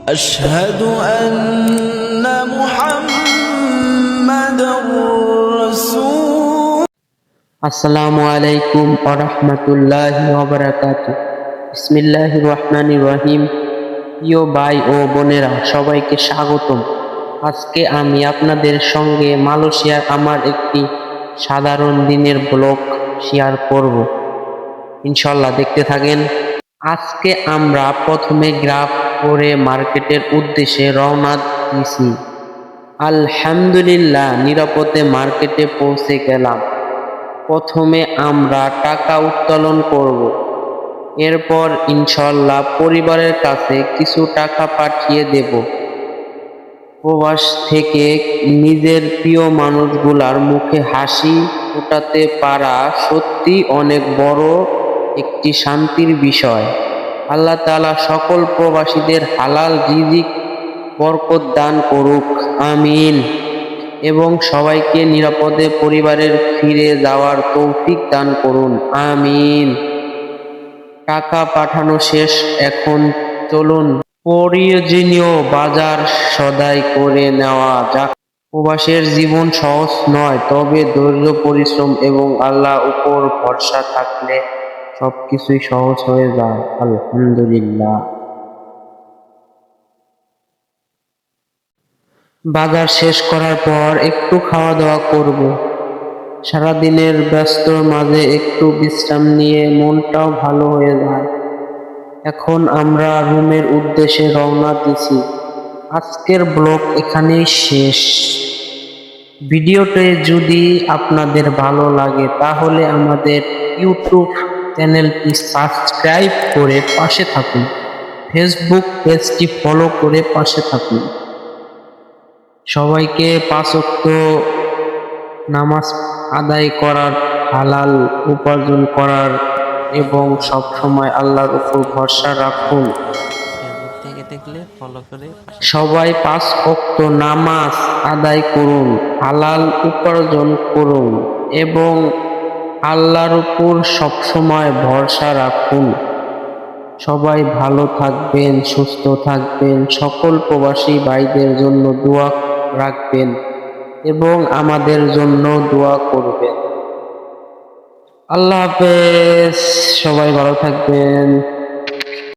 أشهد أن محمدا رسول আসসালামু আলাইকুম ওয়া রাহমাতুল্লাহি ওয়া বারাকাতুহু। বিসমিল্লাহির রহমানির রহিম। প্রিয় ভাই ও বোনেরা, সবাইকে স্বাগতম। আজকে আমি আপনাদের সঙ্গে মালয়েশিয়ার আমার একটি সাধারণ দিনের ব্লগ শেয়ার করব। ইনশাআল্লাহ দেখতে থাকেন। আজকে আমরা প্রথমে গ্রাফ করে মার্কেটের উদ্দেশ্যে রওনা দিয়েছি। আলহামদুলিল্লাহ নিরাপদে মার্কেটে পৌঁছে গেলাম। প্রথমে আমরা টাকা উত্তোলন করব, এরপর ইনশাআল্লাহ পরিবারের কাছে কিছু টাকা পাঠিয়ে দেব। প্রবাস থেকে নিজের প্রিয় মানুষগুলার মুখে হাসি ফোটাতে পারা সত্যি অনেক বড় একটি শান্তির বিষয়। আল্লাহ তাআলা সকল প্রবাসীদের হালাল রিজিক বরকত দান করুক, আমিন। এবং সবাইকে নিরাপদে পরিবারের ফিরে যাওয়ার তৌফিক দান করুন, আমিন। টাকা পাঠানো শেষ, এখন চলুন প্রয়োজনীয় বাজার সদাই করে নেওয়া যাক। প্রবাসের জীবন সহজ নয়, তবে ধৈর্য, পরিশ্রম এবং আল্লাহর উপর ভরসা থাকলে সবকিছুই সহজ হয়ে যায়। আলহামদুলিল্লাহ। বাজার শেষ করার পর একটু খাওয়া দাওয়া করব। সারাদিনের ব্যস্তর মাঝে একটু বিশ্রাম নিয়ে মনটাও ভালো হয়ে যায়। এখন আমরা রুমের উদ্দেশ্যে রওনা দিছি। আজকের ব্লগ এখানেই শেষ। ভিডিওটি যদি আপনাদের ভালো লাগে তাহলে আমাদের ইউটিউব চ্যানেলটি সাবস্ক্রাইব করে পাশে থাকুন, ফেসবুক পেজটি ফলো করে পাশে থাকুন। সবাইকে 5 ওয়াক্ত নামাজ আদায় করার, হালাল উপার্জন করার এবং সব সময় আল্লাহর উপর ভরসা রাখুন। সবাই 5 ওয়াক্ত নামাজ আদায় করুন, হালাল উপার্জন করুন এবং আল্লাহর উপর সব সময় ভরসা রাখুন। সবাই ভালো থাকবেন, সুস্থ থাকবেন। সকল প্রবাসী ভাইদের জন্য দোয়া রাখবেন এবং আমাদের জন্য দোয়া করবেন। আল্লাহ হাফেজ, সবাই ভালো থাকবেন।